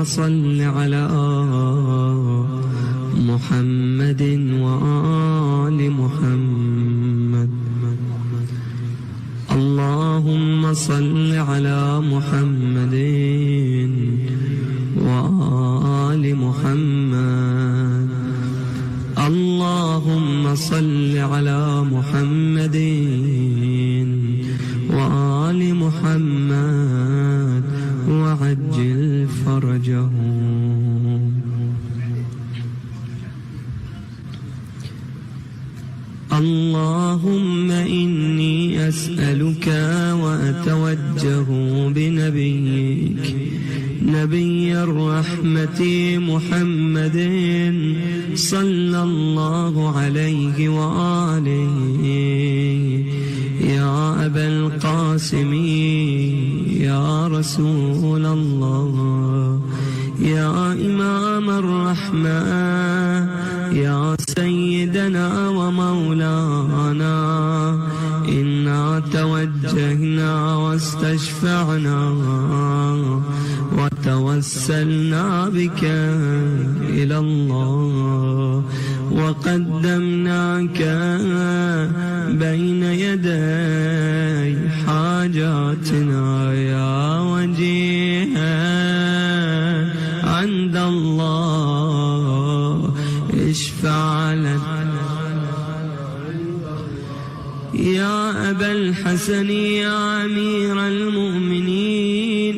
صل على محمد وآل محمد. اللهم صل على محمد وآل محمد. اللهم صل على محمد وآل محمد وعجل فرجهم. اللهم إني أسألك وأتوجه بنبيك نبي الرحمة محمد صلى الله عليه وآله يا أبا القاسم يا رسول الله يا إمام الرحمة يا سيدنا ومولانا إنا توجهنا واستشفعنا وتوسلنا بك إلى الله وقدمناك بين يدي حاجاتنا يا وجيها عند الله اشفع لنا. يا أبا الحسن يا أمير المؤمنين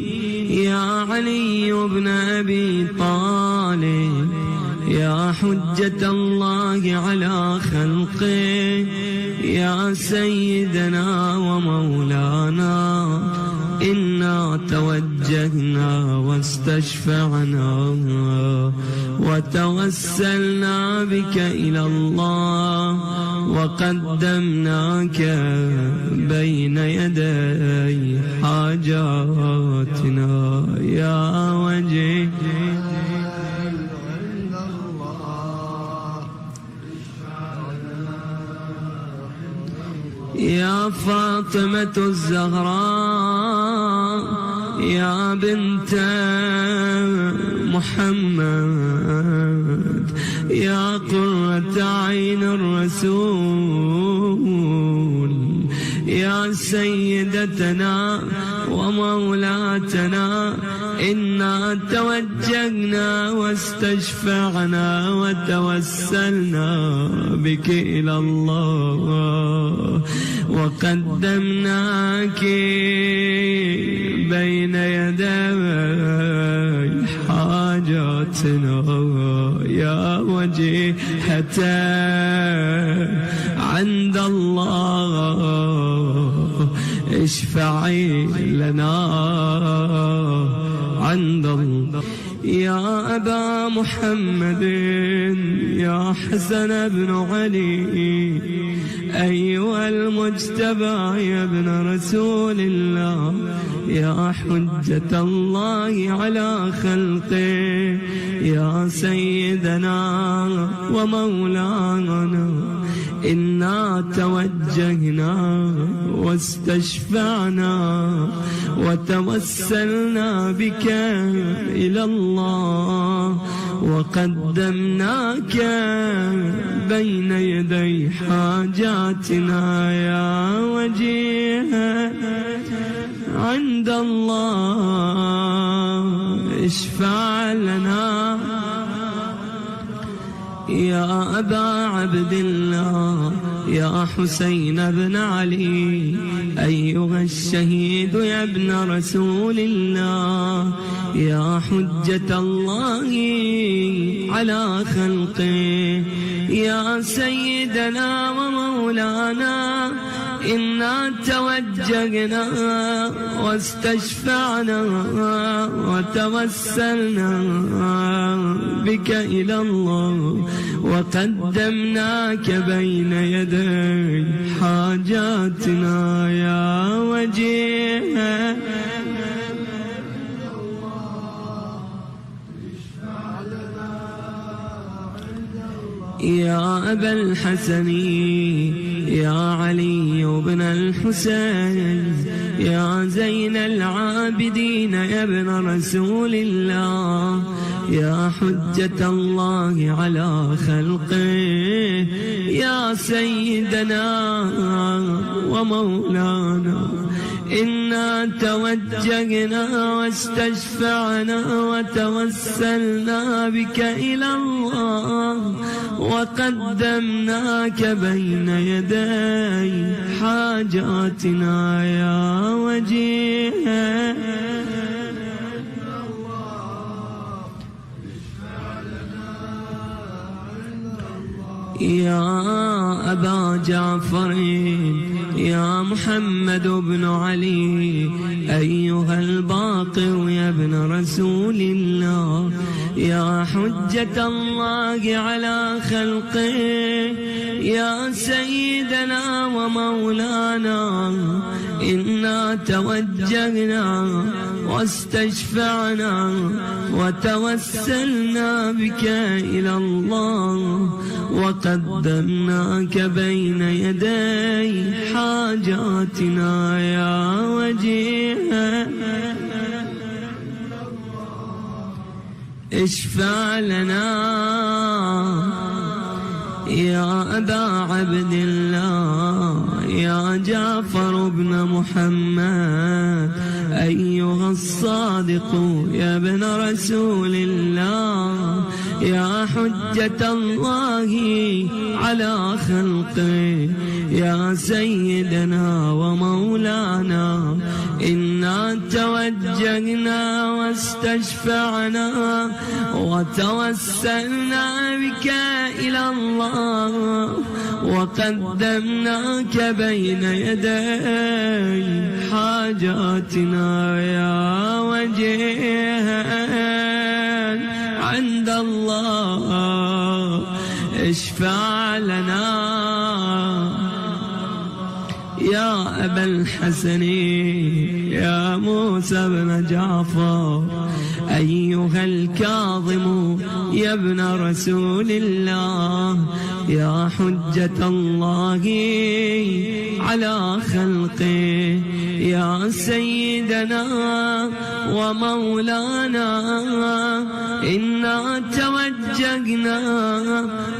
يا علي بن أبي طالب يا حجة الله على خلقه يا سيدنا ومولانا إنا توجهنا واستشفعنا وتوسلنا بك إلى الله وقدمناك بين يدي حاجاتنا يا وجيه يا فاطمة الزهراء يا بنت محمد يا قرة عين الرسول يا سيدتنا ومولاتنا إنا توجهنا واستشفعنا وتوسلنا بك إلى الله وقدمناك بين يدي حاجاتنا يا وجيهة عند الله اشفعي لنا عند الله. يا أبا محمد يا حسن بن علي أيها المجتبى يا ابن رسول الله يا حجة الله على خلقه يا سيدنا ومولانا إنا توجهنا واستشفعنا وتوسلنا بك إلى الله وقدمناك بين يدي حاجاتنا يا وجيها عند الله اشفع لنا. يا أبا عبد الله يا حسين بن علي أيها الشهيد يا ابن رسول الله يا حجة الله على خلقه يا سيدنا ومولانا إنا توجهنا واستشفعنا وتوسلنا بك إلى الله وقدمناك بين يدي حاجاتنا يا وجيه يا يا أبا الحسن يا علي بن الحسين يا زين العابدين يا ابن رسول الله يا حجة الله على خلقه يا سيدنا ومولانا إنا توجهنا واستشفعنا وتوسلنا بك إلى الله وقدمناك بين يدي حاجاتنا يا وجيه يا أبا جعفر يا محمد بن علي أيها الباقر يا ابن رسول الله يا حجة الله على خلقه يا سيدنا ومولانا إنا توجهنا واستشفعنا وتوسلنا بك إلى الله وقدمناك بين يدي حاجاتنا يا وجيه اشفع لنا يا أبا عبد الله يا جعفر بن محمد أيها الصادق يا ابن رسول الله يا حجة الله على خلقه يا سيدنا ومولانا إنا توجهنا واستشفعنا وتوسلنا بك إلى الله وقدمناك بين يدي حاجاتنا يا وجيه عند الله اشفع لنا يا أبا الحسن يا موسى بن جعفر أيها الكاظم يا ابن رسول الله يا حجة الله على خلقه يا سيدنا ومولانا إنا توجهنا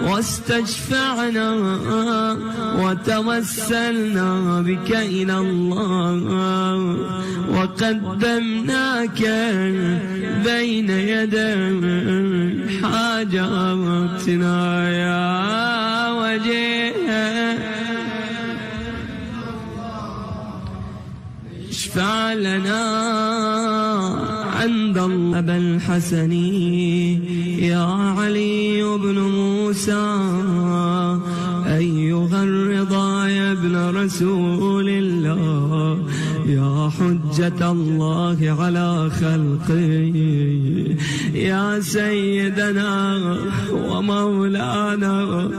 واستشفعنا وتوسلنا بك إلى الله وقدمناك بين يدي حاجاتنا يا وجيه اشفع لنا عند الله أبا الحسن يا علي بن موسى أيها الرضا يا ابن رسول الله يا حجة الله على خلقه يا سيدنا ومولانا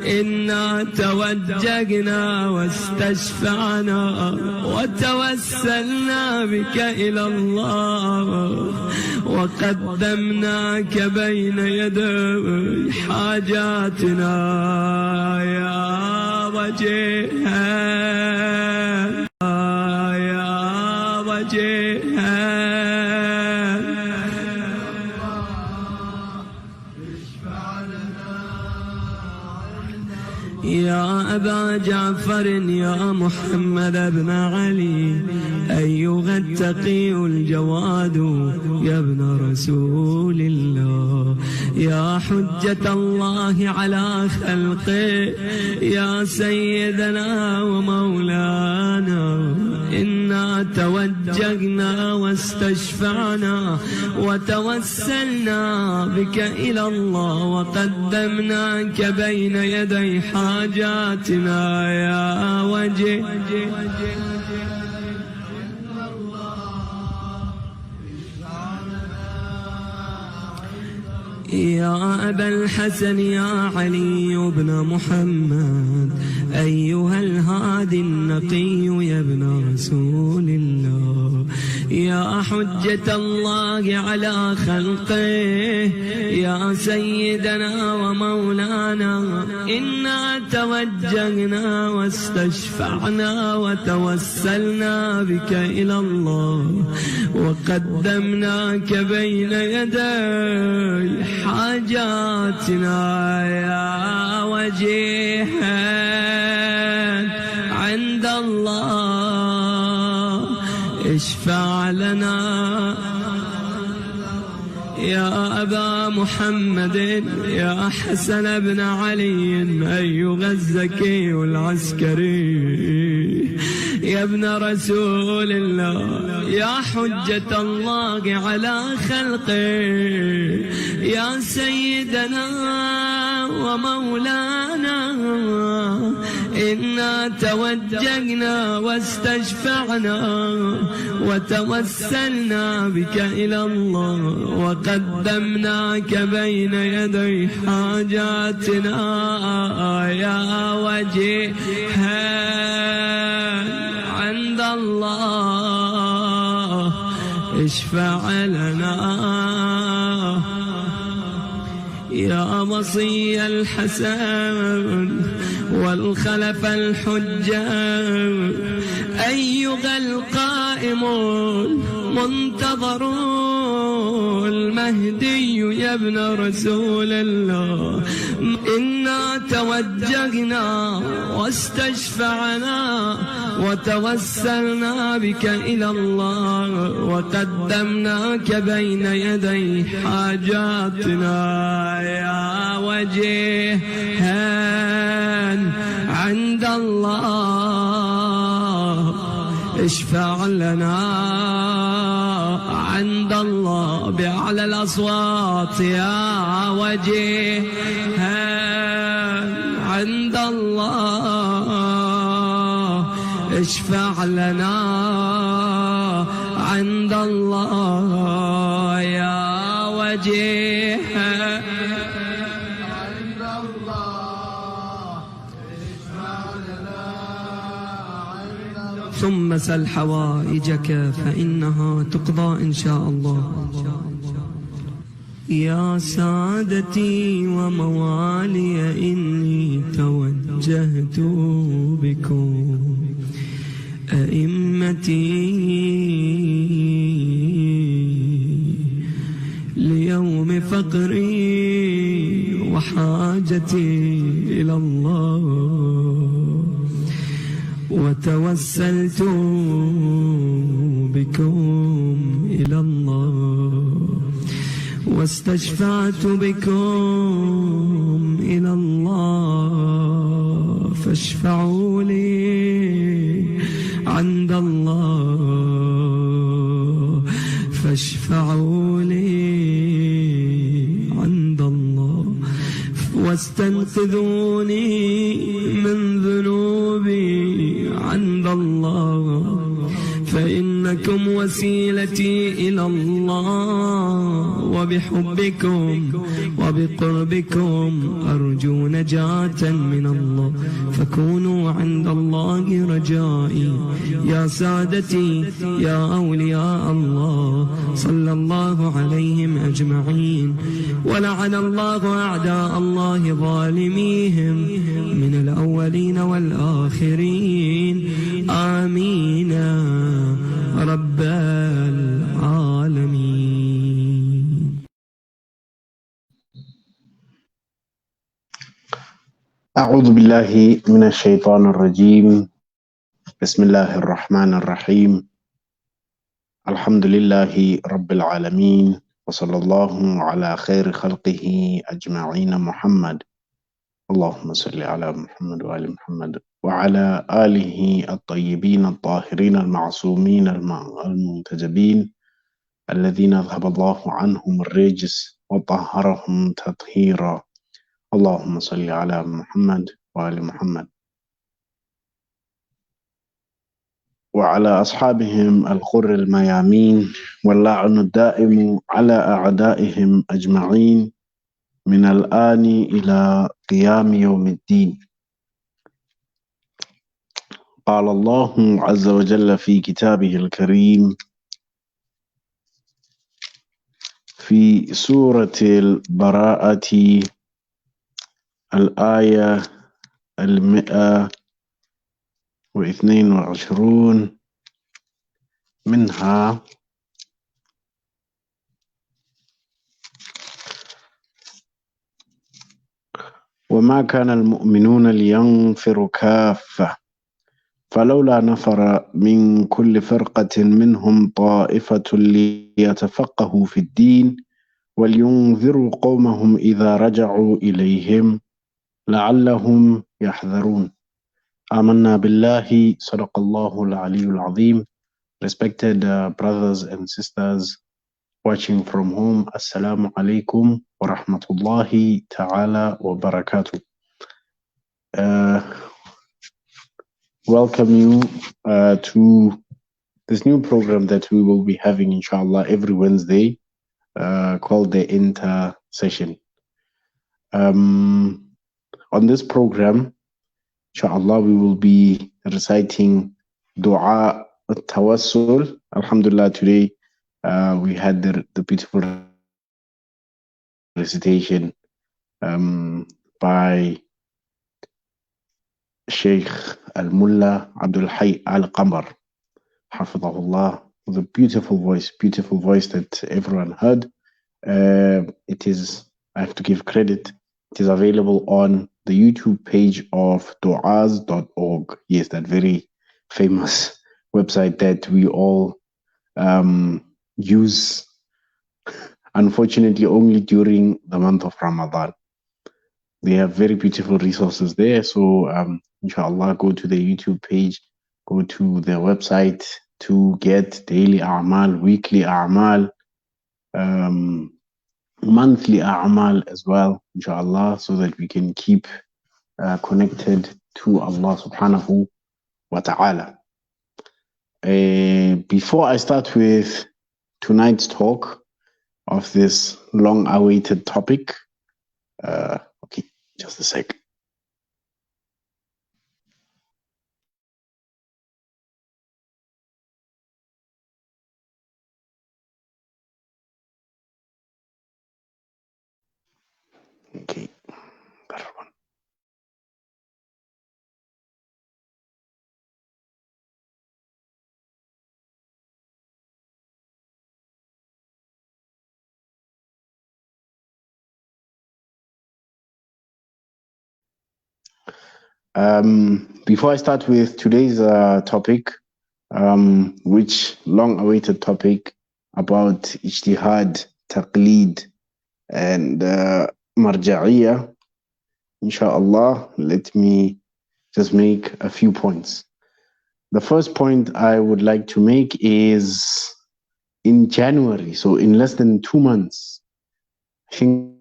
إنا توجهنا واستشفعنا وتوسلنا بك إلى الله وقدمناك بين يدي حاجاتنا يا وجيه يا وجيه يا أبا جعفر يا محمد بن علي أيها التقي الجواد يا ابن رسول الله يا حجة الله على خلقه يا سيدنا ومولانا إنا توجهنا واستشفعنا وتوسلنا بك إلى الله وقدمناك بين يدي حاجاتنا يا وجه يا أبا الحسن يا علي بن محمد أيها الهادي النقي يا ابن رسول الله يا حجة الله على خلقه يا سيدنا ومولانا إنا توجهنا واستشفعنا وتوسلنا بك إلى الله وقدمناك بين يدي حاجاتنا يا وجيها عند الله اشفع لنا يا أبا محمد يا حسن بن علي أيها الزكي العسكري يا ابن رسول الله يا حجة الله على خلقه يا سيدنا ومولانا إنا توجهنا واستشفعنا وتوسلنا بك إلى الله وقدمناك بين يدي حاجاتنا يا وجيها عند الله اشفع لنا يا مصي الحسن والخلف الحجة أيها القائم المنتظر المهدي يا ابن رسول الله إنا توجهنا واستشفعنا وتوسلنا بك إلى الله وقدمناك بين يدي حاجاتنا يا وجيها عند الله اشفع لنا عند الله بأعلى الأصوات يا وجيها عند الله اشفع لنا عند الله يا وجيها عند الله اشفع لنا ثم سل حوائجك فإنها تقضى إن شاء الله. يا سادتي وموالي إني توجهت بكم أئمتي ليوم فقري وحاجتي إلى الله وتوسلت بكم إلى الله واستشفعت بكم إلى الله فاشفعوا لي عند الله فاشفعوا لي عند الله واستنقذوني من ذنوبي عند الله فإنكم وسيلتي إلى الله وبحبكم وبقربكم أرجو نجاة من الله فكونوا عند الله رجائي. يا سادتي يا أولياء الله صلى الله عليهم أجمعين ولعن الله أعداء الله ظالميهم من الأولين والآخرين آمين رب العالمين. أعوذ بالله من الشيطان الرجيم. بسم الله الرحمن الرحيم. الحمد لله رب العالمين وصلى الله على خير خلقه أجمعين محمد. اللهم صل على محمد وآل محمد وعلى آله الطيبين الطاهرين المعصومين المنتجبين الذين أذهب الله عنهم الرجس وطهرهم تطهيرا. اللهم صل على محمد وآل محمد وعلى أصحابهم الغر الميامين واللعن الدائم على أعدائهم أجمعين من الآن إلى قيام يوم الدين. قال الله عز وجل في كتابه الكريم في سورة البراءة الآية 122 منها: وما كان المؤمنون لينفروا كافة فلولا نفر من كل فرقة منهم طائفة ليتفقهوا في الدين ولينذروا قومهم إذا رجعوا إليهم لعلهم يحذرون. آمنا بالله صدق الله العلي العظيم. Respected brothers and sisters watching from home, Assalamu alaikum wa rahmatullahi ta'ala wa barakatuh. Welcome you to this new program that we will be having, inshallah, every Wednesday, called the INTERCESSION. On this program, inshallah, we will be reciting Dua Tawassul. Alhamdulillah, today we had the beautiful recitation by Sheikh Al-Mullah Abdul Hayy Al-Qamar, Hafidahullah, with a beautiful voice that everyone heard. It is, I have to give credit, it is available on the YouTube page of duas.org. Yes, that very famous website that we all use, unfortunately, only during the month of Ramadan. They have very beautiful resources there. So, inshallah, go to the YouTube page, go to their website to get daily a'mal, weekly a'mal, monthly a'mal as well, inshallah, so that we can keep connected to Allah subhanahu wa ta'ala. Before I start with tonight's talk of this long-awaited topic, okay, just a sec. Okay, better one. Before I start with today's topic, which long-awaited topic about Ijtihad, Taqlid, and Marja'iyyah, inshallah, let me just make a few points. The first point I would like to make is in January, so in less than 2 months, I think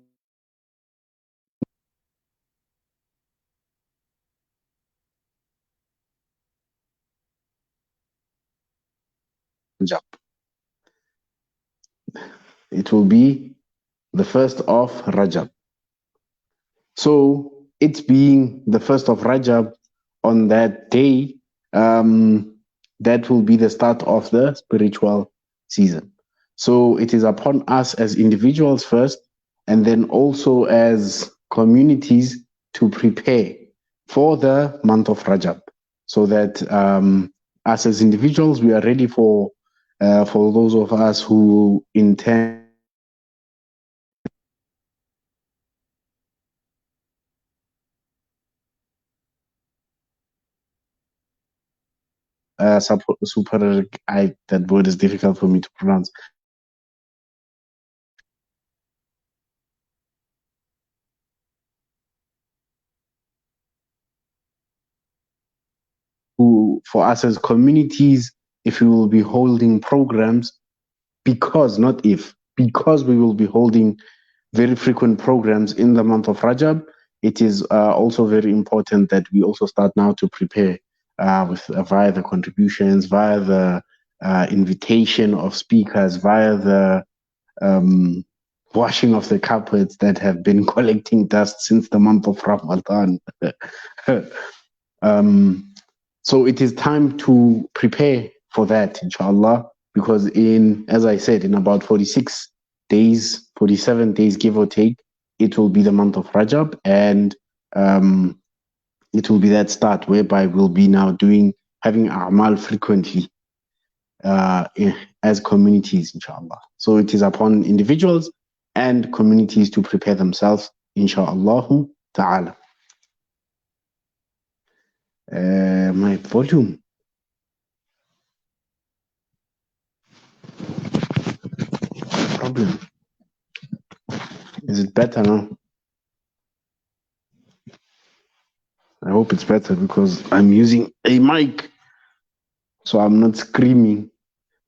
it will be the 1st of Rajab. So it being the 1st of Rajab, on that day, that will be the start of the spiritual season. So it is upon us as individuals first, and then also as communities, to prepare for the month of Rajab, so that us as individuals, we are ready for those of us who intend super, that word is difficult for me to pronounce. For us as communities, if we will be holding programs, because we will be holding very frequent programs in the month of Rajab, it is also very important that we also start now to prepare via the contributions, via the invitation of speakers, via the washing of the carpets that have been collecting dust since the month of Ramadan. So it is time to prepare for that, inshallah, because as I said, in about 46 days, 47 days, give or take, it will be the month of Rajab, and it will be that start whereby we'll be now having a'mal frequently as communities, inshallah. So it is upon individuals and communities to prepare themselves, inshallah ta'ala. My volume. Problem. Is it better now? I hope it's better because I'm using a mic, so I'm not screaming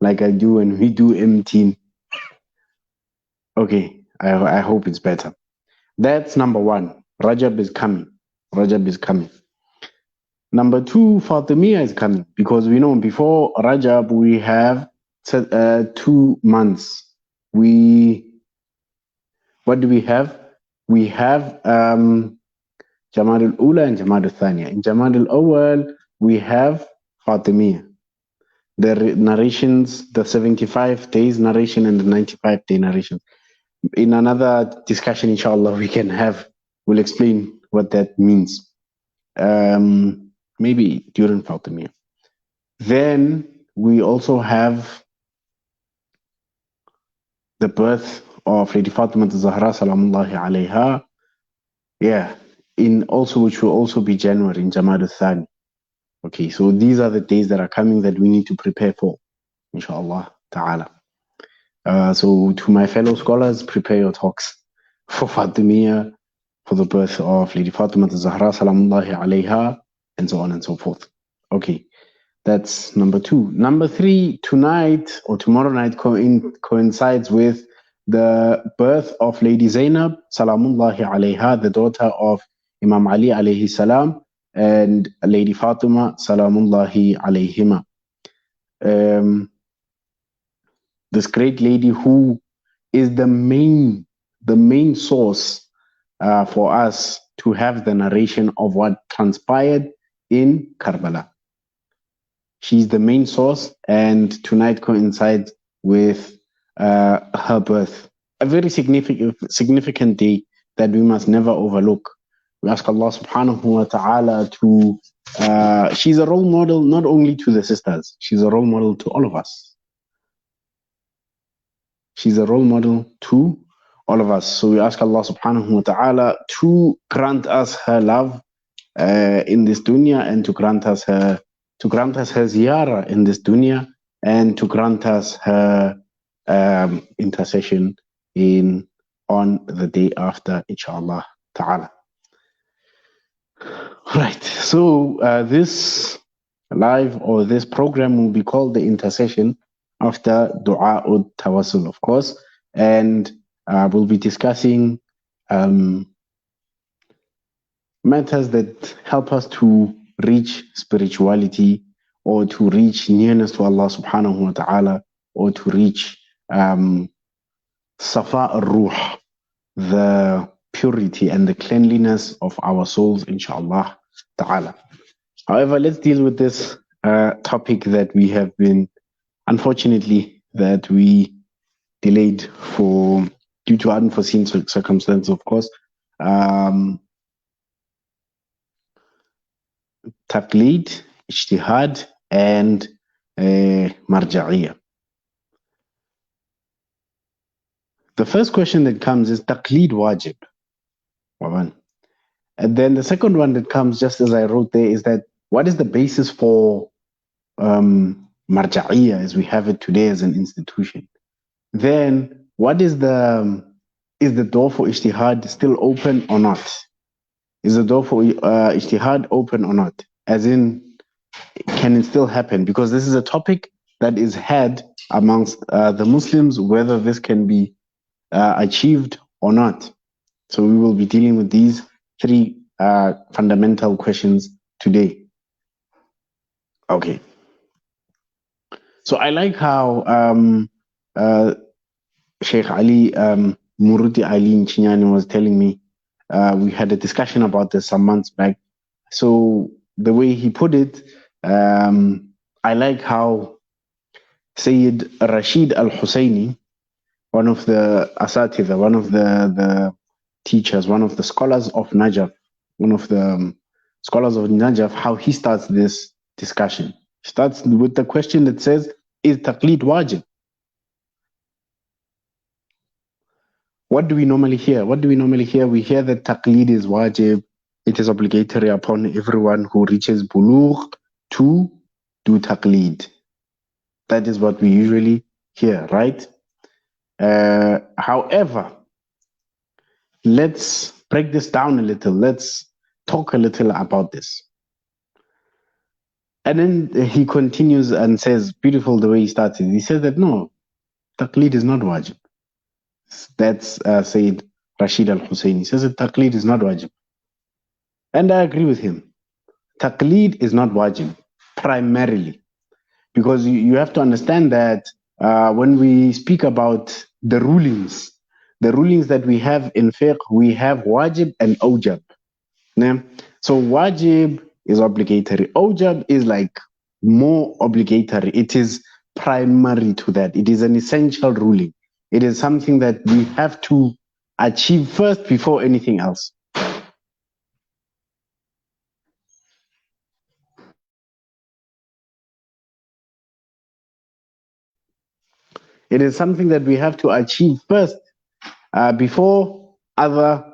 like I do when we do M-Team. Okay, I hope it's better. That's number one. Rajab is coming. Rajab is coming. Number two, Fatimiyya is coming, because we know before Rajab we have 2 months. What do we have? We have Jamad al-Ula and Jamad al-Thaniya. In Jamad al-Awwal, we have Fatimiyya. The narrations, the 75 days narration and the 95-day narration. In another discussion, inshallah, we'll explain what that means. Maybe during Fatimiyya. Then we also have the birth of Lady Fatima Zahra Salamullahi alayha. Yeah, which will also be January in Jamad al-Thani. Okay, so these are the days that are coming that we need to prepare for, inshallah ta'ala. So to my fellow scholars, prepare your talks for Fatimiyya, for the birth of Lady Fatima Zahra Salamullahi alayha, and so on and so forth. Okay, that's number two. Number three, tonight or tomorrow night coincides with the birth of Lady Zainab Salamullahi alayha, the daughter of Imam Ali alayhi salam, and Lady Fatima Salamullahi alayhima. This great lady who is the main source for us to have the narration of what transpired in Karbala. She's the main source, and tonight coincides with her birth. A very significant day that we must never overlook. We ask Allah subhanahu wa ta'ala to, she's a role model not only to the sisters, she's a role model to all of us. She's a role model to all of us. So we ask Allah subhanahu wa ta'ala to grant us her love in this dunya, and to grant us her ziyarah in this dunya, and to grant us her intercession on the day after, inshallah ta'ala. Right, so this live or this program will be called the intercession after Dua Tawassul, of course, and we'll be discussing matters that help us to reach spirituality, or to reach nearness to Allah subhanahu wa ta'ala, or to reach Safa al-Ruh, the purity and the cleanliness of our souls, inshallah ta'ala. However, let's deal with this topic that we have been, unfortunately, that we delayed due to unforeseen circumstances, of course. Taqlid, Ijtihad, and Marja'iyyah. The first question that comes is Taqlid wajib. And then the second one that comes, just as I wrote there, is that what is the basis for Marja'iyyah as we have it today as an institution? Then what is the door for Ijtihad still open or not? Is the door for Ijtihad open or not? As in, can it still happen? Because this is a topic that is had amongst the Muslims, whether this can be achieved or not. So we will be dealing with these three fundamental questions today. Okay. So I like how Sheikh Ali Muruti Ali Chinyani was telling me. We had a discussion about this some months back. So the way he put it, I like how Sayyid Rashid Al-Husseini one of the asatidha, one of the teachers, one of the scholars of Najaf, one of the scholars of Najaf, how he starts this discussion. He starts with the question that says, is taqlid wajib? What do we normally hear? What do we normally hear? We hear that taqlid is wajib. It is obligatory upon everyone who reaches bulugh to do taqlid. That is what we usually hear, right? However, let's break this down a little. Let's talk a little about this. And then he continues and says, beautiful the way he started. He says that no, taqlid is not wajib. That's Sayyid Rashid al-Hussein. He says that taqlid is not wajib. And I agree with him. Taqlid is not wajib, primarily. Because you have to understand that when we speak about the rulings that we have in fiqh, we have wajib and ojab. Yeah? So wajib is obligatory. Ojab is like more obligatory. It is primary to that. It is an essential ruling. It is something that we have to achieve first before anything else. It is something that we have to achieve first before other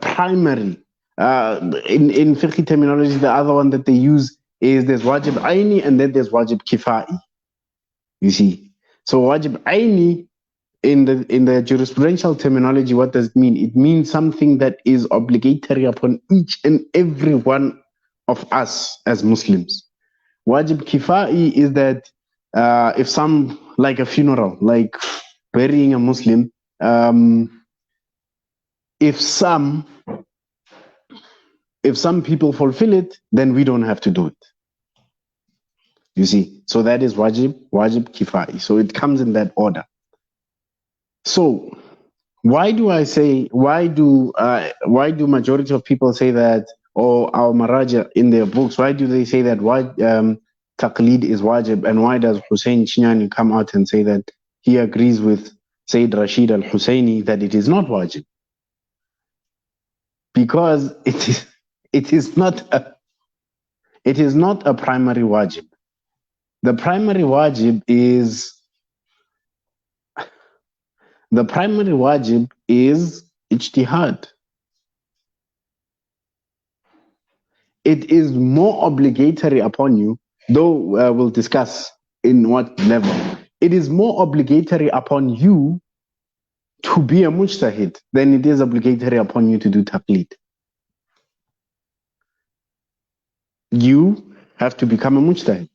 primary. In fiqh terminology, the other one that they use is there's wajib aini and then there's wajib kifai. You see, so wajib aini in the jurisprudential terminology, what does it mean? It means something that is obligatory upon each and every one of us as Muslims. Wajib kifai is that if some, like a funeral, like burying a Muslim, if some people fulfill it, then we don't have to do it. You see, so that is wajib kifai. So it comes in that order. So why do majority of people say that, or our maraja in their books, why do they say that taqlid is wajib, and why does Hussein Chinyani come out and say that he agrees with Sayyid Rashid al-Husseini that it is not wajib? Because it is not a primary wajib. The primary wajib is ijtihad. It is more obligatory upon you, though we'll discuss in what level. It is more obligatory upon you to be a mujtahid than it is obligatory upon you to do taqlid. You have to become a mujtahid.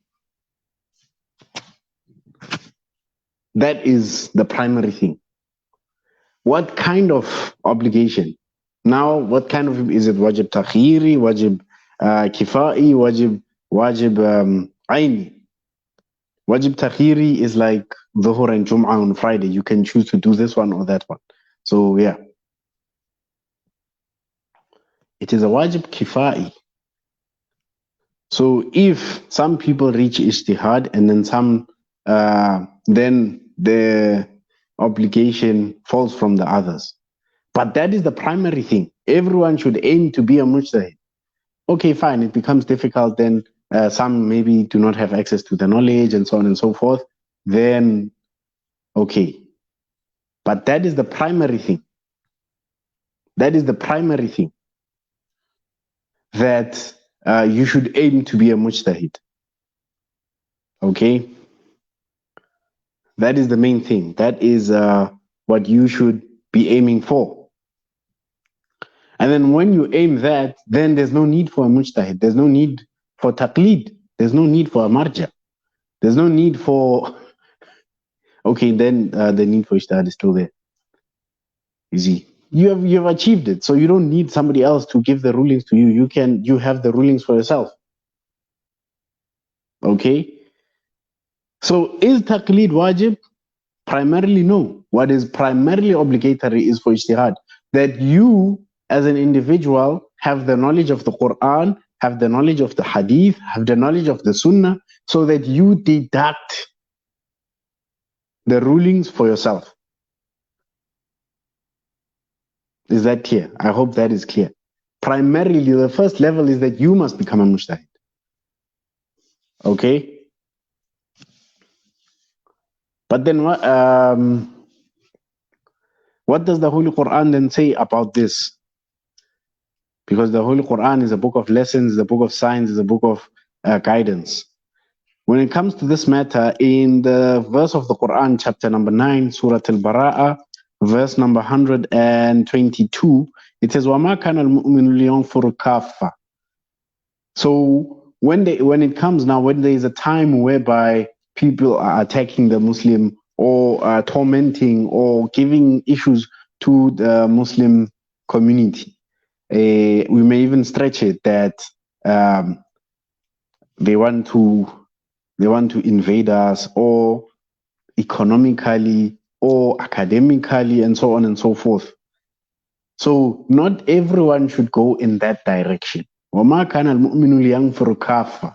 That is the primary thing. What kind of obligation? Now, what kind of, is it wajib takhiri, wajib kifai, wajib aini? Wajib takhiri is like dhuhr and jum'ah on Friday. You can choose to do this one or that one. So yeah, it is a wajib kifai. So if some people reach ijtihad and then some, then the obligation falls from the others. But that is the primary thing. Everyone should aim to be a mujtahid. Okay, fine, it becomes difficult, then some maybe do not have access to the knowledge and so on and so forth. Then, okay. But that is the primary thing. That is the primary thing. That you should aim to be a mujtahid. Okay? That is the main thing. That is what you should be aiming for. And then when you aim that, then there's no need for a mujtahid. There's no need for taqlid. There's no need for a marja. There's no need for... Okay, then the need for ijtihad is still there. You see, you have achieved it. So you don't need somebody else to give the rulings to you. You have the rulings for yourself. Okay? So is taqlid wajib? Primarily, no. What is primarily obligatory is for ijtihad. That you, as an individual, have the knowledge of the Quran, have the knowledge of the Hadith, have the knowledge of the Sunnah, so that you deduct the rulings for yourself. Is that clear? I hope that is clear. Primarily, the first level is that you must become a mujtahid. Okay? But then what does the Holy Quran then say about this? Because the Holy Quran is a book of lessons, a book of signs, is a book of guidance. When it comes to this matter, in the verse of the Quran, chapter number 9, Surah Al-Bara'ah, verse number 122, it says, وَمَا كَانَ الْمُؤْمِنُ لِيَنْفُرُ كَافَّةً. So when it comes now, when there is a time whereby people are attacking the Muslim or tormenting or giving issues to the Muslim community, we may even stretch it that they want to invade us, or economically or academically, and so on and so forth. So not everyone should go in that direction. وَمَا كَانَ الْمُؤْمِنُ لِيَنْفِرُ كَافَّةً.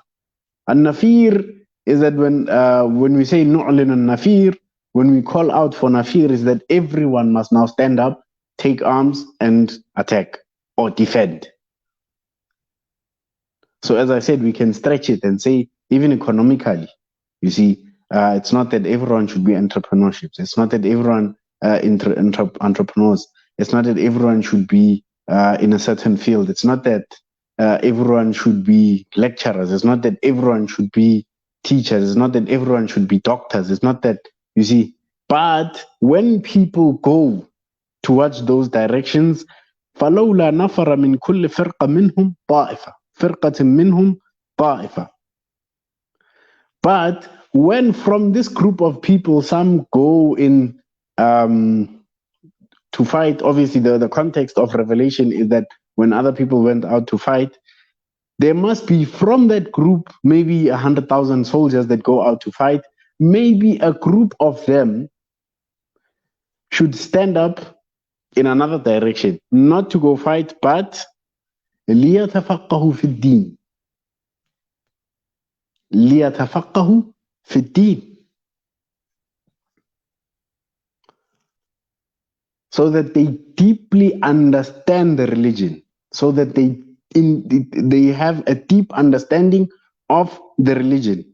النَّفِيرُ is that when we say نُعْلِنُ النَّفِيرُ, when we call out for nafir, is that everyone must now stand up, take arms, and attack or defend. So as I said, we can stretch it and say, even economically, you see, it's not that everyone should be entrepreneurships. It's not that everyone entrepreneurs. It's not that everyone should be in a certain field. It's not that everyone should be lecturers. It's not that everyone should be teachers. It's not that everyone should be doctors. It's not that, you see. But when people go towards those directions, فَلَوْلَا نَفَرَ مِنْ كُلِّ فِرْقَ مِنْهُمْ طَائِفَةٌ فِرْقَةٍ مِنْهُمْ طَائِفَةٌ. But when from this group of people, some go in to fight, obviously the context of revelation is that when other people went out to fight, there must be from that group maybe 100,000 soldiers that go out to fight. Maybe a group of them should stand up in another direction, not to go fight, but لِيَتَفَقَّهُ فِي الدِّينِ. لِيَتَفَقَّهُ فِي الدِّينِ. So that they deeply understand the religion, so that they have a deep understanding of the religion.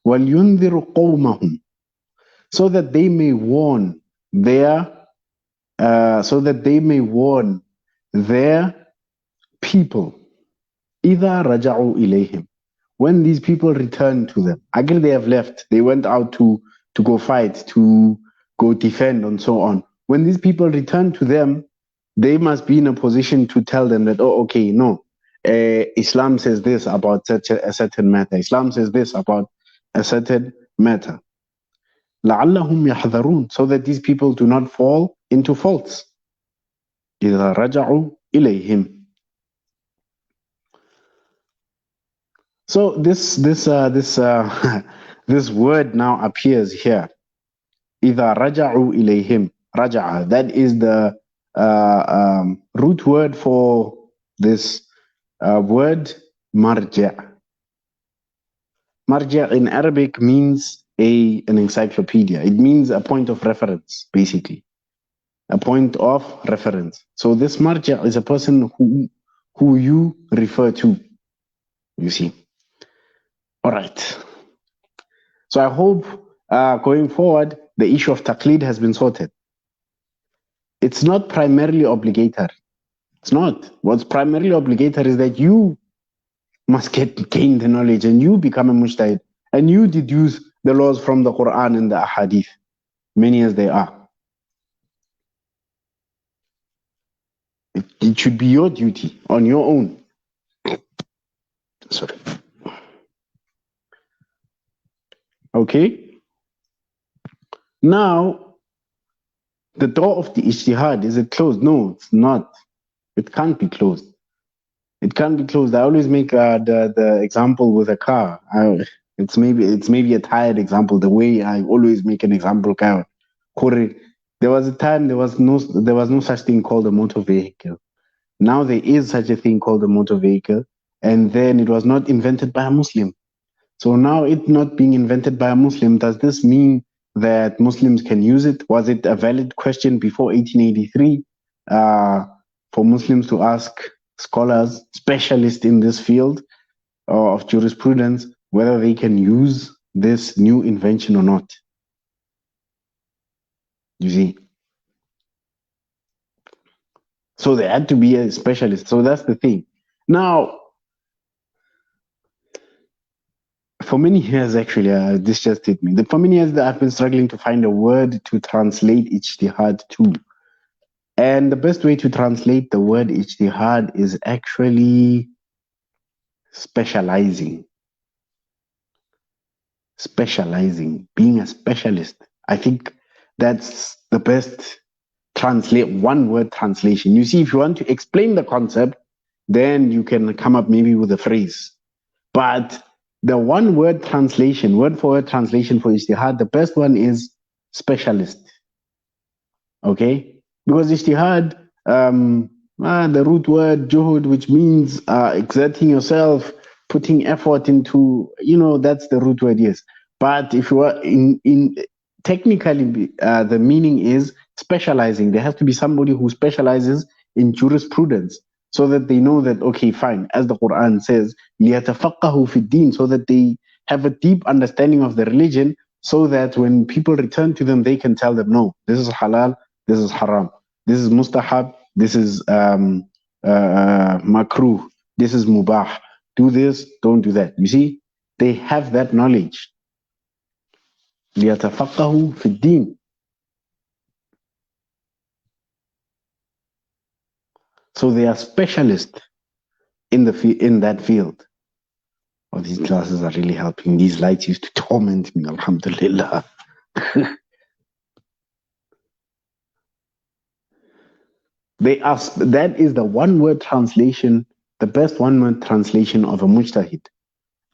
وَلْيُنذِرُ قَوْمَهُمْ. So that they may warn their people. إِذَا رَجَعُوا إِلَيْهِمْ. When these people return to them. Again, they have left. They went out to go fight, to go defend, and so on. When these people return to them, they must be in a position to tell them that, oh, okay, no, Islam says this about a certain matter. Islam says this about a certain matter. لَعَلَّهُمْ يَحْذَرُونَ. So that these people do not fall into faults. إِذَا رَجَعُوا إِلَيْهِمْ. So this word now appears here. إِذَا رَجَعُوا إِلَيْهِمْ. Raja'a. That is the root word for this word marja'. Marja' in Arabic means an encyclopedia. It means a point of reference, basically. A point of reference. So this marja' is a person who you refer to, you see. All right. So I hope going forward, the issue of taqlid has been sorted. It's not primarily obligatory. It's not. What's primarily obligatory is that you must gain the knowledge and you become a mujtahid and you deduce the laws from the Quran and the Ahadith, many as they are. It should be your duty on your own. Sorry. Okay. Now, the door of the ijtihad, is it closed? No, it's not. It can't be closed. It can't be closed. I always make the example with a car. It's maybe a tired example. The way I always make an example, car. There was a time there was no such thing called a motor vehicle. Now there is such a thing called a motor vehicle, and then it was not invented by a Muslim. So now it not being invented by a Muslim, does this mean that Muslims can use it? Was it a valid question before 1883? for Muslims to ask scholars, specialists in this field of jurisprudence, whether they can use this new invention or not. You see? So they had to be a specialist. So that's the thing. Now, for many years, actually, this just hit me. For many years, I've been struggling to find a word to translate ijtihad to. And the best way to translate the word ijtihad is actually specializing. Specializing, being a specialist. I think that's the best one word translation. You see, if you want to explain the concept, then you can come up maybe with a phrase. But the one word translation, word for word translation for ijtihad, the best one is specialist. Okay? Because ijtihad, the root word juhud, which means exerting yourself, putting effort into, that's the root word, yes. But if you are in technically, the meaning is specializing. There has to be somebody who specializes in jurisprudence so that they know that, okay, fine, as the Quran says, لِيَتَفَقَّهُ فِي الدِّينِ, so that they have a deep understanding of the religion, so that when people return to them, they can tell them, no, this is halal, this is haram, this is mustahab, this is makruh, this is mubah. Do this, don't do that. You see, they have that knowledge. لِيَتَفَقَّهُ فِي الدِّينِ. So they are specialists in that field. Oh, these classes are really helping. These lights used to torment me, alhamdulillah. That is the one-word translation, the best one-word translation of a mujtahid,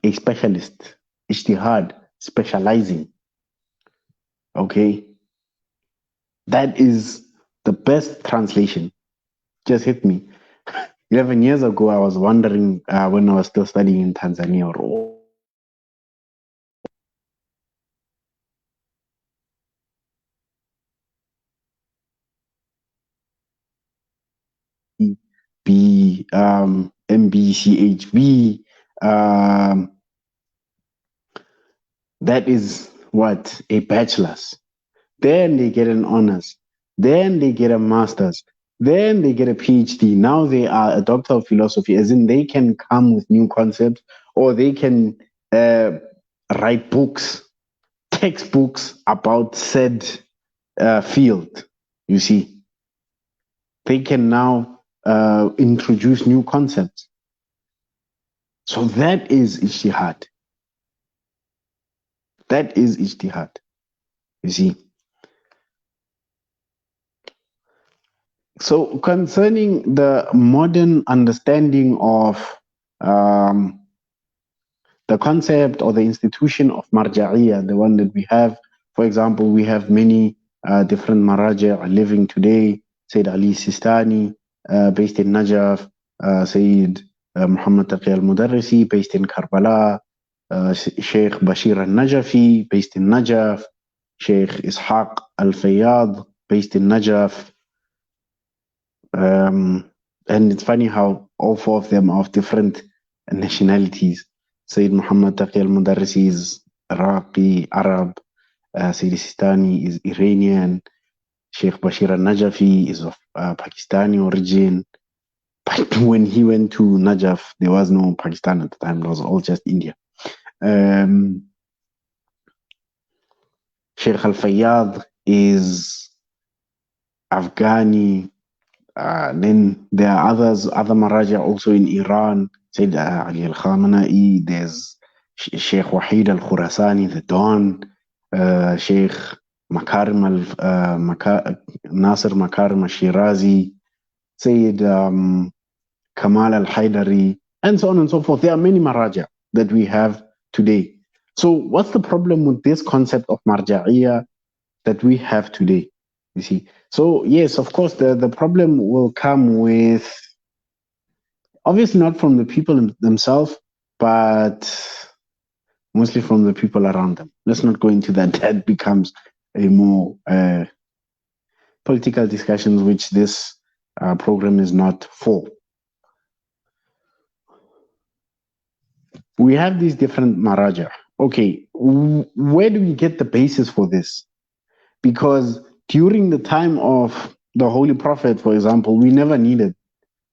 a specialist, ijtihad, specializing. Okay? That is the best translation. Just hit me. 11 years ago, I was wondering when I was still studying in Tanzania, MBCHB, that is what? A bachelor's. Then they get an honors. Then they get a master's. Then they get a PhD. Now they are a doctor of philosophy, as in they can come with new concepts, or they can write books, textbooks about said field. You see, they can now introduce new concepts. So that is ijtihad. That is ijtihad. You see. So concerning the modern understanding of the concept or the institution of Marja'iyyah, the one that we have, for example, we have many different Maraja' living today. Sayyid Ali Sistani, based in Najaf, Sayyid Muhammad Taqi al-Mudarrisi, based in Karbala, Sheikh Bashir al-Najafi, based in Najaf, Sheikh Ishaq al-Fayyad, based in Najaf. And it's funny how all four of them are of different nationalities. Sayyid Muhammad Taqi al-Mudarrisi is Iraqi, Arab. Sayyid Sistani is Iranian. Sheikh Bashir al-Najafi is of Pakistani origin. But when he went to Najaf, there was no Pakistan at the time. It was all just India. Sheikh al-Fayyad is Afghani. Then there are other Maraja also in Iran. Sayyid Ali al-Khamenei. There's Sheikh Wahid al-Khurasani, the Don. Sheikh Nasir Makarim al-Shirazi. Sayyid Kamal al-Haidari, and so on and so forth. There are many Maraja that we have today. So what's the problem with this concept of Marja'iyyah that we have today? You see, so yes, of course, the problem will come with, obviously not from the people themselves, but mostly from the people around them. Let's not go into that. That becomes a more political discussions, which this program is not for. We have these different maraja. Okay, where do we get the basis for this? Because during the time of the Holy Prophet, for example, we never needed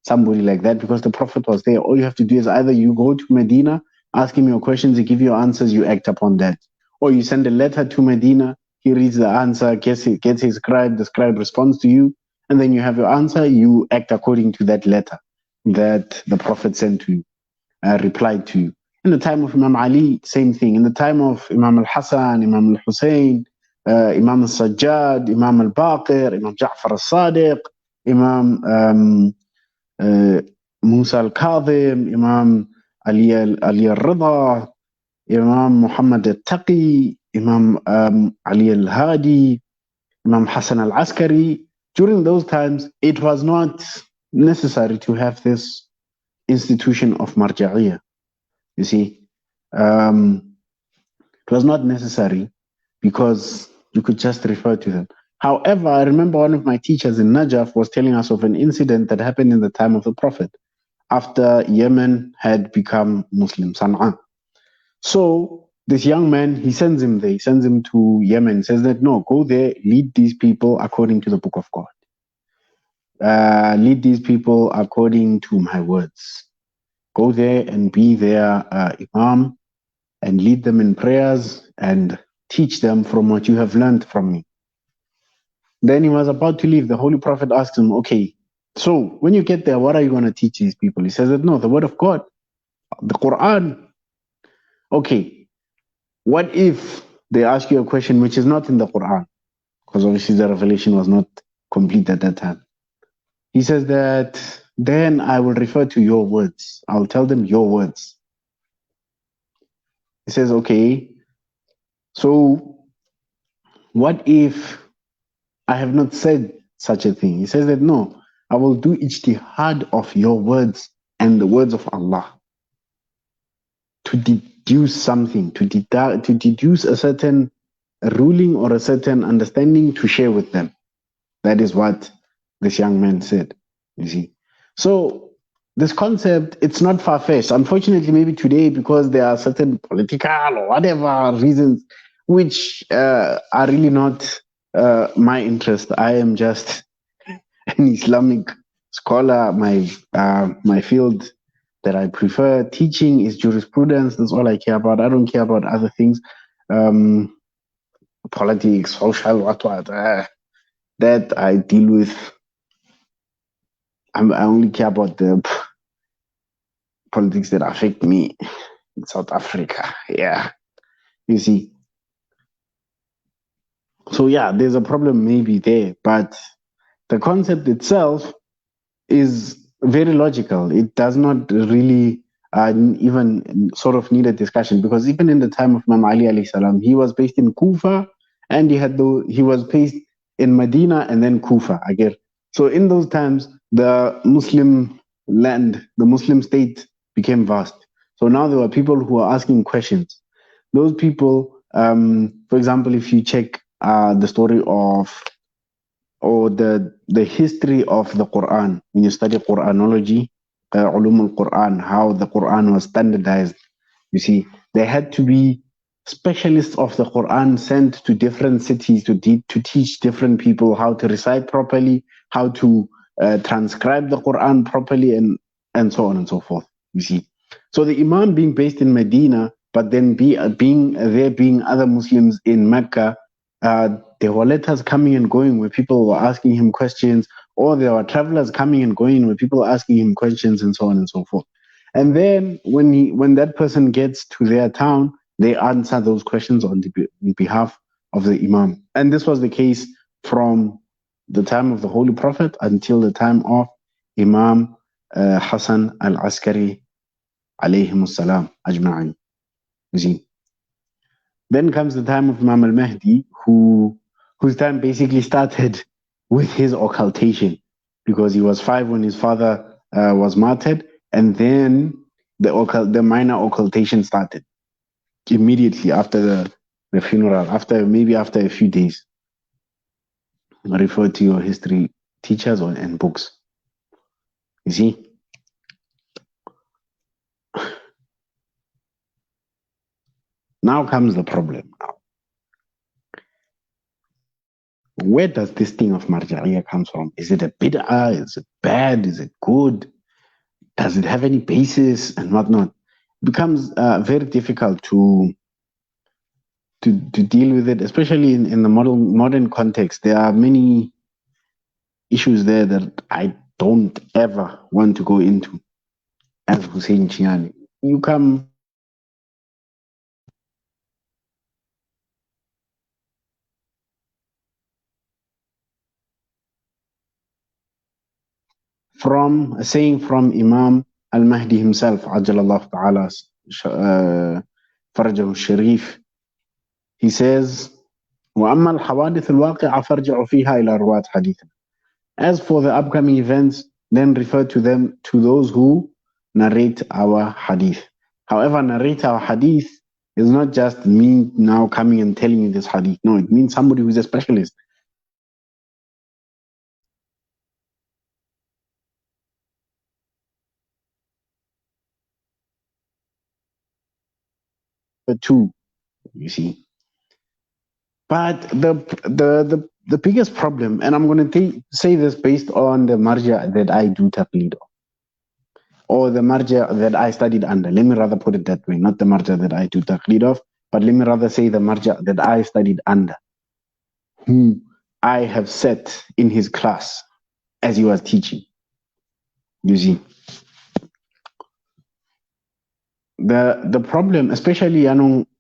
somebody like that because the Prophet was there. All you have to do is either you go to Medina, ask him your questions, he give you answers, you act upon that. Or you send a letter to Medina, he reads the answer, gets his scribe, the scribe responds to you, and then you have your answer, you act according to that letter that the Prophet sent to you, replied to you. In the time of Imam Ali, same thing. In the time of Imam al-Hassan, Imam al-Hussein, Imam al-Sajjad, Imam al-Baqir, Imam Ja'far al-Sadiq, Imam Musa al-Kadhim, Imam Ali al-Rida, Imam Muhammad al-Taqi, Imam Ali al-Hadi, Imam Hassan al-Askari. During those times, it was not necessary to have this institution of Marja'iyyah. You see, it was not necessary because you could just refer to them. However, I remember one of my teachers in Najaf was telling us of an incident that happened in the time of the Prophet after Yemen had become Muslim, Sana'a. So this young man, he sends him there, he sends him to Yemen, says that, no, go there, lead these people according to the book of God. Lead these people according to my words. Go there and be their imam and lead them in prayers and teach them from what you have learned from me. Then he was about to leave. The Holy Prophet asked him, okay, so when you get there, what are you going to teach these people? He says that, no, the word of God, the Quran. Okay, what if they ask you a question which is not in the Quran? Because obviously the revelation was not complete at that time. He says that, then I will refer to your words. I'll tell them your words. He says, okay, so what if I have not said such a thing? He says that, no, I will do ijtihad of your words and the words of Allah to deduce something, to deduce a certain ruling or a certain understanding to share with them. That is what this young man said, you see. So this concept, it's not far-fetched. Unfortunately, maybe today, because there are certain political or whatever reasons which are really not my interest. I am just an Islamic scholar. My field that I prefer teaching is jurisprudence. That's all I care about. I don't care about other things. Politics, social, what, that I deal with. I only care about the politics that affect me in South Africa. Yeah, you see. So yeah, there's a problem maybe there, but the concept itself is very logical. It does not really even sort of need a discussion, because even in the time of Imam Ali alayhi salam, he was based in Kufa, and he was based in Medina and then Kufa again. So in those times, the Muslim land, the Muslim state became vast. So now there were people who were asking questions. Those people, for example, if you check the story of or the history of the Quran, when you study Quranology, ulum al-Quran, how the Quran was standardized, you see, there had to be specialists of the Quran sent to different cities to teach different people how to recite properly, how to transcribe the Quran properly, and so on and so forth, you see. So the Imam being based in Medina, but then being other Muslims in Mecca, there were letters coming and going where people were asking him questions, or there were travelers coming and going where people were asking him questions, and so on and so forth. And then when that person gets to their town, they answer those questions on behalf of the Imam. And this was the case from the time of the Holy Prophet until the time of Imam Hassan al-Askari alayhim salam ajma'in. You see. Then comes the time of Imam al-Mahdi, whose time basically started with his occultation, because he was 5 when his father was martyred, and then the minor occultation started immediately after the funeral, after a few days. Refer to your history teachers and books. You see? Now comes the problem. Where does this thing of Marja'iyyah come from? Is it a bid'ah? Is it bad? Is it good? Does it have any basis and whatnot? It becomes very difficult to deal with it, especially in the modern context. There are many issues there that I don't ever want to go into. As Hussein Chiani, you come from a saying from Imam Al-Mahdi himself, Ajjalallahu Ta'ala Farajahu Sharif. He says, وَأَمَّا الْحَوَادِثُ الْوَاقِعَ فَارْجِعُ فِيهَا إِلَى رُوَاةِ حَدِيثٍ. As for the upcoming events, then refer to them to those who narrate our hadith. However, narrate our hadith is not just me now coming and telling you this hadith. No, it means somebody who's a specialist. Two, you see. But the biggest problem, and I'm going to say this based on the marja that I do taqlid of, or the marja that I studied under. Let me rather put it that way, not the marja that I do taqlid of, but let me rather say the marja that I studied under, who I have sat in his class as he was teaching. You see. The problem, especially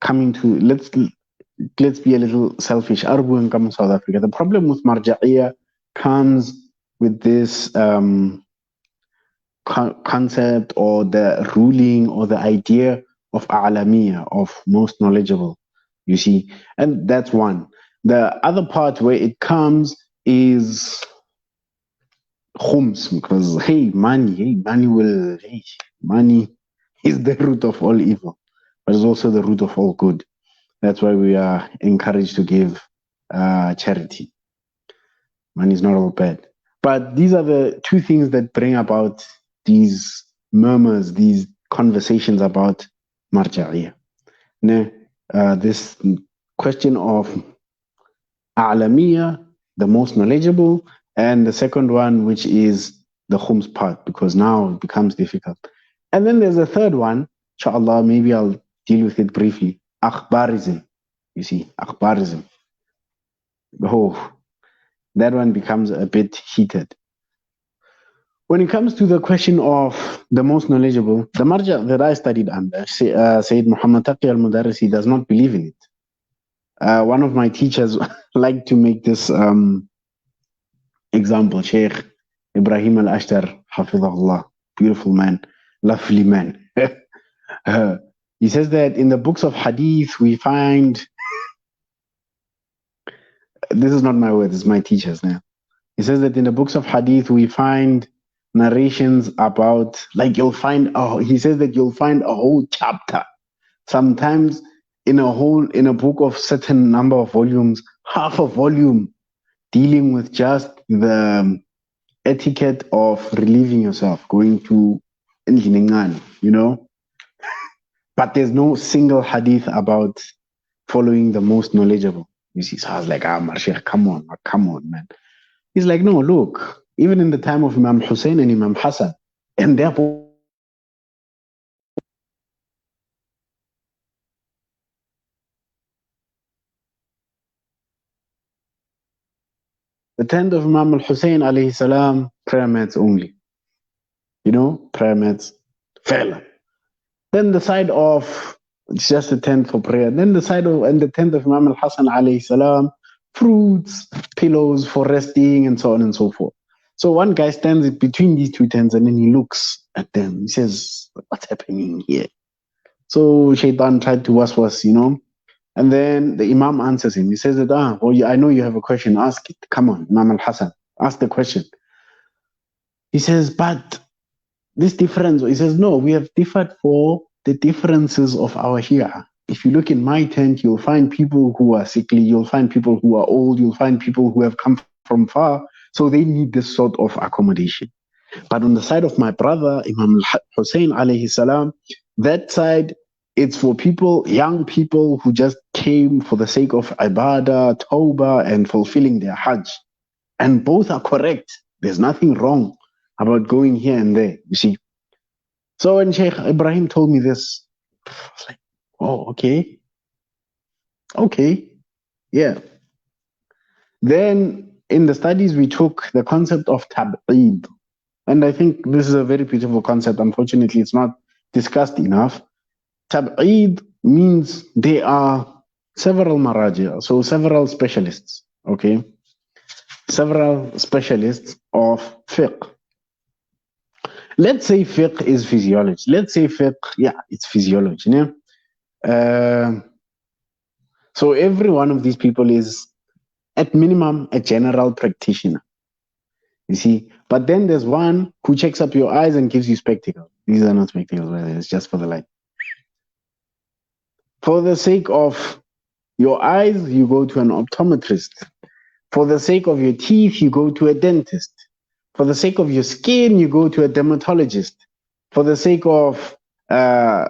coming to let's be a little selfish. Arbu come South Africa. The problem with Marja'iyyah comes with this concept or the ruling or the idea of a'lamiyah, of most knowledgeable. You see, and that's one. The other part where it comes is khums, because money is the root of all evil, but it's also the root of all good. That's why we are encouraged to give charity. Money is not all bad. But these are the two things that bring about these murmurs, these conversations about Marja'iyyah. This question of a'lamiyah, the most knowledgeable, and the second one, which is the khums part, because now it becomes difficult. And then there's a third one, inshallah, maybe I'll deal with it briefly. Akhbarism. You see, akhbarism. Oh, that one becomes a bit heated. When it comes to the question of the most knowledgeable, the marja that I studied under, Sayyid Muhammad Taqi al-Mudarrisi, does not believe in it. One of my teachers liked to make this example, Sheikh Ibrahim al-Ashtar, Hafidhahullah, beautiful man, lovely man. He says that in the books of hadith we find, this is not my words, it's my teacher's now. He says that in the books of hadith we find narrations about, like you'll find, he says that you'll find a whole chapter, sometimes in a book of certain number of volumes, half a volume, dealing with just the etiquette of relieving yourself, going to engineering, you know. But there's no single hadith about following the most knowledgeable. You see, so I was like, Marshekh, come on, man. He's like, no, look, even in the time of Imam Hussein and Imam Hassan, and therefore the tent of Imam al-Hussein alayhi salam, prayer mats only. You know, prayer mats, fell. Then the side of, it's just a tent for prayer. Then the side of, and the tent of Imam al-Hassan alayhi salam, fruits, pillows for resting, and so on and so forth. So one guy stands between these two tents and then he looks at them. He says, what's happening here? So Shaitan tried to waswas, you know. And then the Imam answers him. He says that, well, I know you have a question. Ask it. Come on, Imam al-Hassan, ask the question. He says, but this difference, he says, no, we have differed for the differences of our Shia. If you look in my tent, you'll find people who are sickly, you'll find people who are old, you'll find people who have come from far, so they need this sort of accommodation. But on the side of my brother, Imam Hussein alayhi salam, that side, it's for people, young people who just came for the sake of ibadah, tawbah, and fulfilling their hajj. And both are correct. There's nothing wrong about going here and there, you see. So when Sheikh Ibrahim told me this, I was like, oh, okay. Okay, yeah. Then in the studies, we took the concept of tab'id. And I think this is a very beautiful concept. Unfortunately, it's not discussed enough. Tab'id means there are several maraji', so several specialists, okay? Several specialists of fiqh. Let's say fiqh is physiology. Let's say fiqh, yeah, it's physiology. Yeah? So every one of these people is, at minimum, a general practitioner. You see, but then there's one who checks up your eyes and gives you spectacles. These are not spectacles, it's just for the light. For the sake of your eyes, you go to an optometrist. For the sake of your teeth, you go to a dentist. For the sake of your skin, you go to a dermatologist. For the sake of, okay,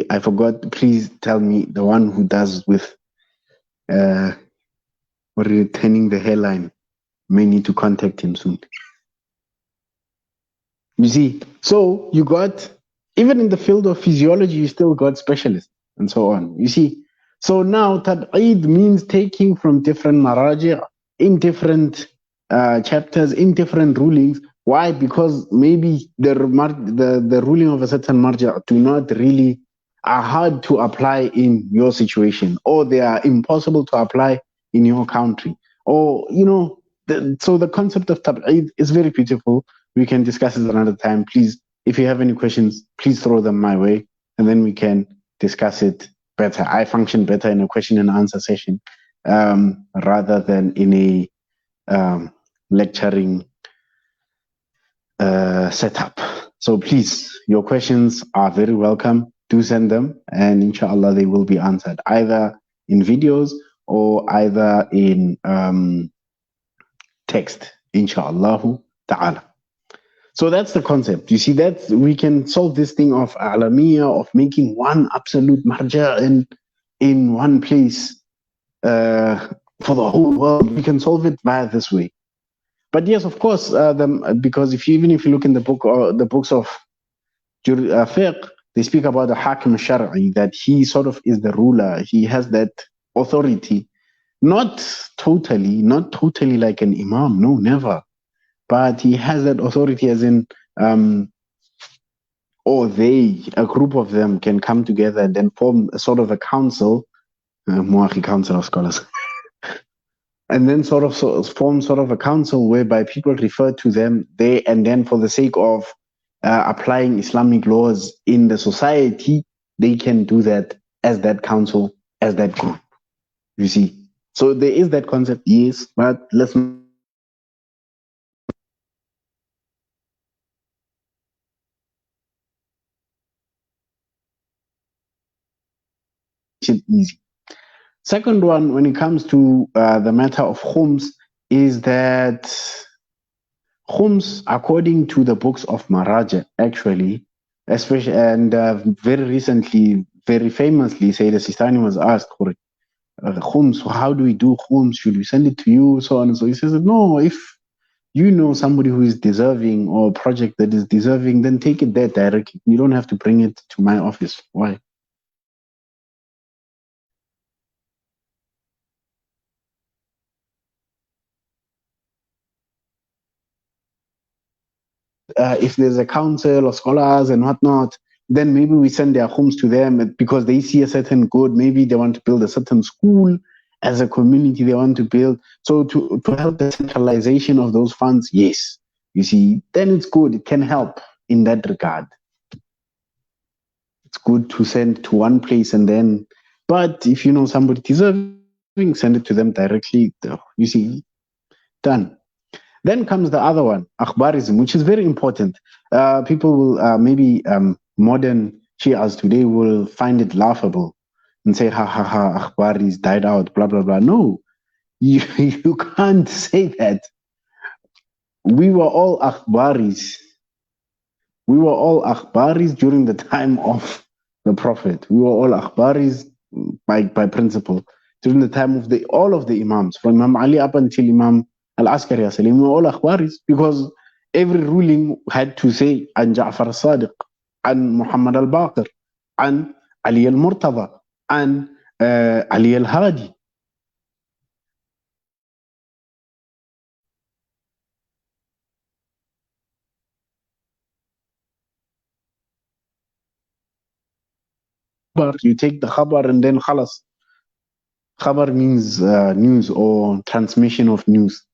I forgot, please tell me the one who does with, retaining the hairline. May need to contact him soon. You see, so you got, even in the field of physiology, you still got specialists and so on. You see, so now tab'id means taking from different maraji' in different chapters, in different rulings. Why? Because maybe the ruling of a certain marji' do not really, are hard to apply in your situation, or they are impossible to apply in your country. Or, you know, so the concept of tab'id is very beautiful. We can discuss it another time. Please, if you have any questions, please throw them my way, and then we can discuss it better. I function better in a question and answer session rather than in a lecturing setup. So please, your questions are very welcome. Do send them, and inshallah they will be answered either in videos or either in text, inshallah ta'ala. So that's the concept. You see, that we can solve this thing of alamiyah, of making one absolute marja' in one place for the whole world. We can solve it via this way. But yes, of course, because even if you look in the book or the books of fiqh, they speak about the hakim shar'i, that he sort of is the ruler. He has that authority, not totally like an imam. No, never. But he has that authority, as in, or a group of them can come together and then form a sort of a council, council of scholars, and then form sort of a council whereby people refer to them, and then for the sake of applying Islamic laws in the society, they can do that as that council, as that group. You see, so there is that concept, yes, but let's it easy. Second one, when it comes to the matter of khums, is that khums, according to the books of Maraja, actually, especially, and very recently, very famously, Sayyid Sistani was asked for khums, how do we do khums? Should we send it to you? So on and so. He says, no, if you know somebody who is deserving, or a project that is deserving, then take it there directly. You don't have to bring it to my office. Why? If there's a council or scholars and whatnot, then maybe we send their homes to them because they see a certain good. Maybe they want to build a certain school as a community they want to build. So to help the centralization of those funds, yes, you see, then it's good. It can help in that regard. It's good to send to one place and then, but if you know somebody deserving, send it to them directly. You see, done. Then comes the other one, akhbarism, which is very important. People will maybe modern Shias today will find it laughable and say, ha ha ha, akhbaris died out, blah blah blah. No, you can't say that. we were all akhbaris. We were all akhbaris during the time of the Prophet. We were all akhbaris by principle during the time of all of the Imams, from Imam Ali up until Imam Al-Askari Salim. We were all akhbaris because every ruling had to say an Ja'far al-Sadiq, an Muhammad al-Baqir, an Ali al-Murtada, and Ali al-Hadi. You take the khabar and then khalas. Khabar means news or transmission of news.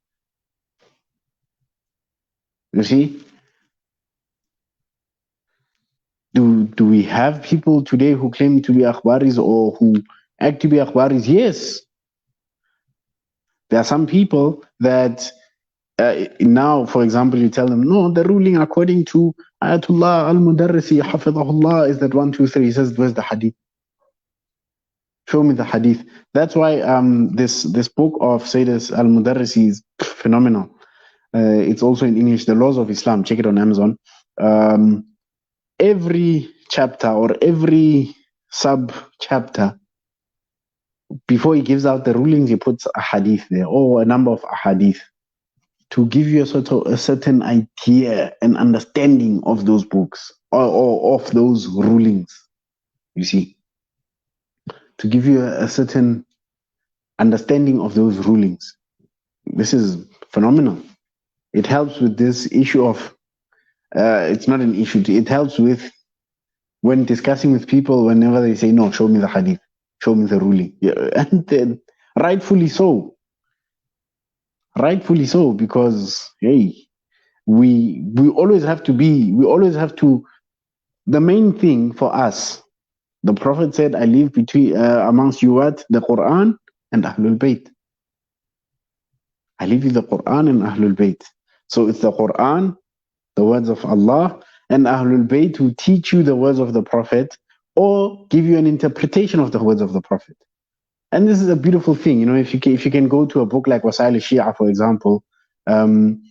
You see? Do we have people today who claim to be akhbaris or who act to be akhbaris? Yes. There are some people that now, for example, you tell them, no, the ruling according to Ayatullah al-Mudarrisi, Hafidahullah, is that 1, 2, 3. He says, where's the hadith? Show me the hadith. That's why this book of Sayyid al-Mudarrisi is phenomenal. It's also in English, The Laws of Islam. Check it on Amazon. Every chapter or every sub-chapter, before he gives out the rulings, he puts a hadith there, or a number of hadith, to give you a certain idea and understanding of those books or of those rulings. You see, to give you a certain understanding of those rulings. This is phenomenal. It helps with this issue of, it's not an issue, it helps with when discussing with people, whenever they say, no, show me the hadith, show me the ruling. Yeah, and then, rightfully so. Rightfully so, because, hey, we always have to, the main thing for us, the Prophet said, I live between amongst you what? The Quran and Ahlul Bayt. I live with the Quran and Ahlul Bayt. So it's the Quran, the words of Allah, and Ahlul Bayt who teach you the words of the Prophet or give you an interpretation of the words of the Prophet. And this is a beautiful thing, you know, if you can go to a book like Wasail al-Shia, for example, and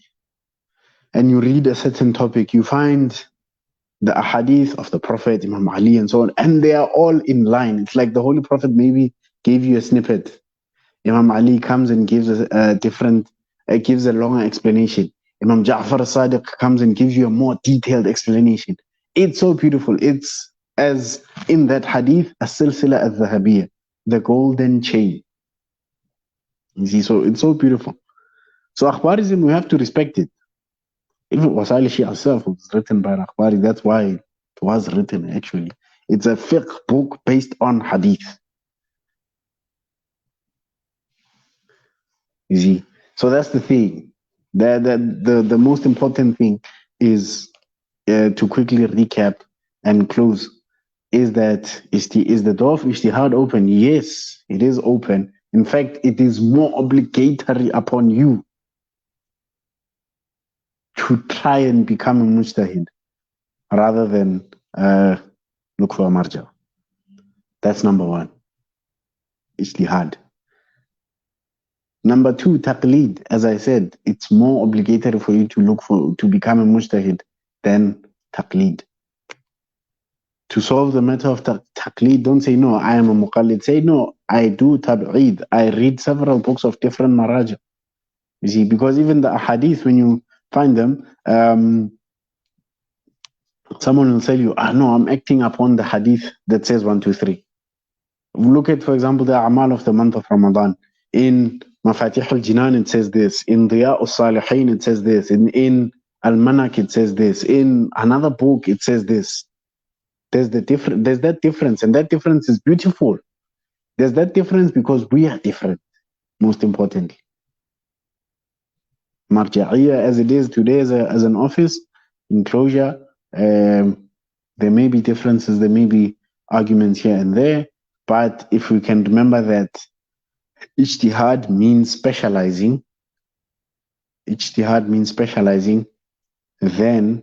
you read a certain topic, you find the ahadith of the Prophet, Imam Ali, and so on, and they are all in line. It's like the Holy Prophet maybe gave you a snippet. Imam Ali comes and gives gives a longer explanation. Imam Ja'far al-Sadiq comes and gives you a more detailed explanation. It's so beautiful. It's as in that hadith, as-silsila al-dhahabiyya, the golden chain. You see, so it's so beautiful. So akhbarism, we have to respect it. Even Wasail al-Shia itself was written by an akhbari. That's why it was written, actually. It's a fiqh book based on hadith. You see, so that's the thing. The most important thing is to quickly recap and close. Is the door of ijtihad open? Yes, it is open. In fact, it is more obligatory upon you to try and become a mujtahid rather than look for a marja. That's number one. Ijtihad. Number two, taqlid. As I said, it's more obligatory for you to become a mujtahid than taqlid. To solve the matter of taqlid, don't say, no, I am a muqallid. Say, no, I do tab'id. I read several books of different maraja. You see, because even the ahadith, when you find them, someone will tell you, no, I'm acting upon the hadith that says 1, 2, 3. Look at, for example, the amal of the month of Ramadan. In Mafatih al-Jinan, it says this. In Diya al-Salihin, it says this. In Al-Manak, it says this. In another book, it says this. There's that difference, and that difference is beautiful. There's that difference because we are different, most importantly. Marja'iyyah, as it is today as an office, in closure, there may be differences, there may be arguments here and there, but if we can remember that ijtihad means specializing, then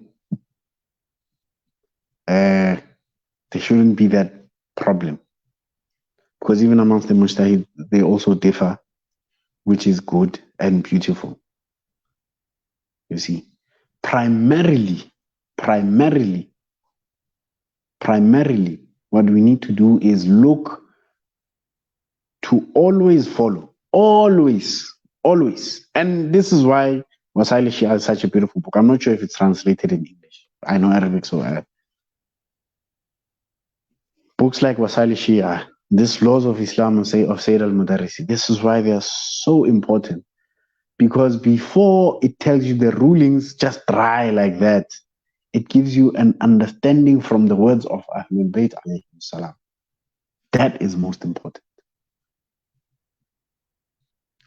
there shouldn't be that problem. Because even amongst the mujtahid, they also differ, which is good and beautiful. You see, primarily, what we need to do is look to always follow, always. And this is why Wasail Shia is such a beautiful book. I'm not sure if it's translated in English. I know Arabic, so books like Wasail Shia, this Laws of Islam of Sayyid al-Mudarrisi, this is why they are so important. Because before it tells you the rulings just dry like that, it gives you an understanding from the words of Ahlul Bayt alayhi salam. That is most important.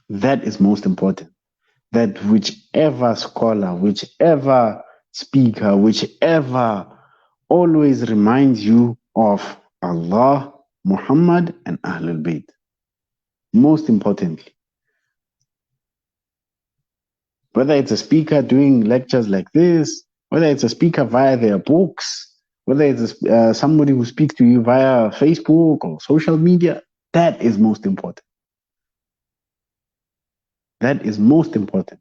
That is most important. That whichever scholar, whichever speaker, whichever always reminds you of Allah, Muhammad, and Ahlul Bayt. Most importantly. Whether it's a speaker doing lectures like this, whether it's a speaker via their books, whether it's somebody who speaks to you via Facebook or social media, that is most important. That is most important.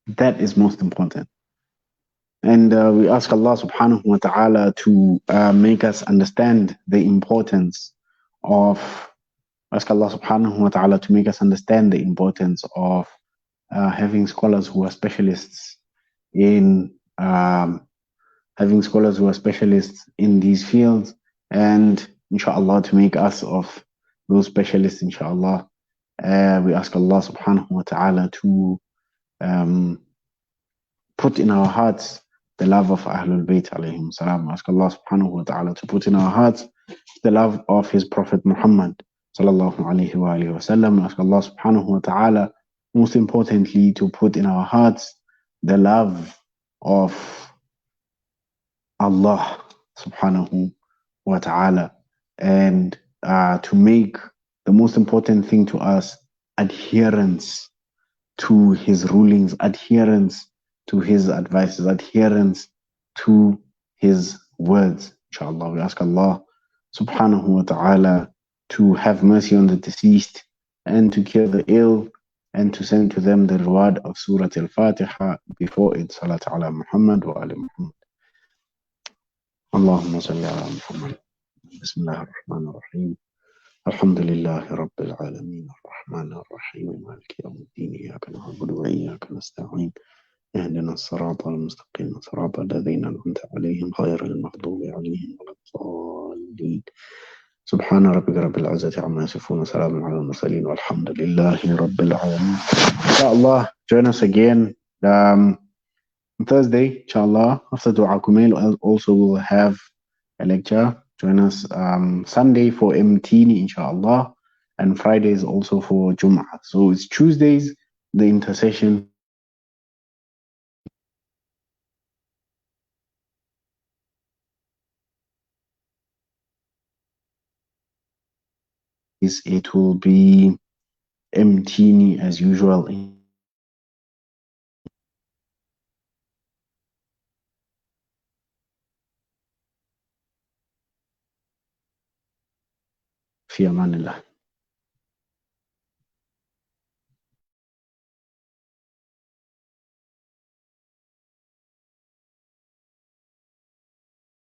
That is most important. And we ask Allah subhanahu wa ta'ala to make us understand the importance of, ask Allah subhanahu wa ta'ala to make us understand the importance of having scholars who are specialists in these fields, and inshallah to make us of those specialists, inshallah. We ask Allah subhanahu wa ta'ala to put in our hearts the love of Ahlul Bayt alayhim salam. Ask Allah subhanahu wa ta'ala to put in our hearts the love of His Prophet Muhammad sallallahu alayhi wa alihi wa sallam. Ask Allah subhanahu wa ta'ala, most importantly, to put in our hearts the love of Allah subhanahu wa ta'ala, and to make the most important thing to us adherence to His rulings, adherence to His advices, adherence to His words. Inshallah, we ask Allah subhanahu wa ta'ala to have mercy on the deceased and to cure the ill and to send to them the reward of Surah Al-Fatiha before it. Salat ala Muhammad wa ali Muhammad. Allahumma salli ala Muhammad. Bismillah ar-Rahman ar-Rahim. Alhamdulillahi Rabbil Alameen. Ar-Rahman ar-Rahim. Maliki yawmiddin. Iyaka na'budu wa iyaka nasta'in. اهدنا الصراط المستقيم صراط الذين أنعمت عليهم غير المغضوب عليهم ولا الضالين. سبحان ربك رب العزة عما يصفون وسلام على المرسلين والحمد لله رب العالمين. Inshallah, join us again on Thursday, inshallah. After Dua Kumail, also will have a lecture. Join us Sunday for Mtini, inshallah, and Fridays also for Jum'ah. So it's Tuesdays, the intercession. It will be Mtini as usual. في أمان الله.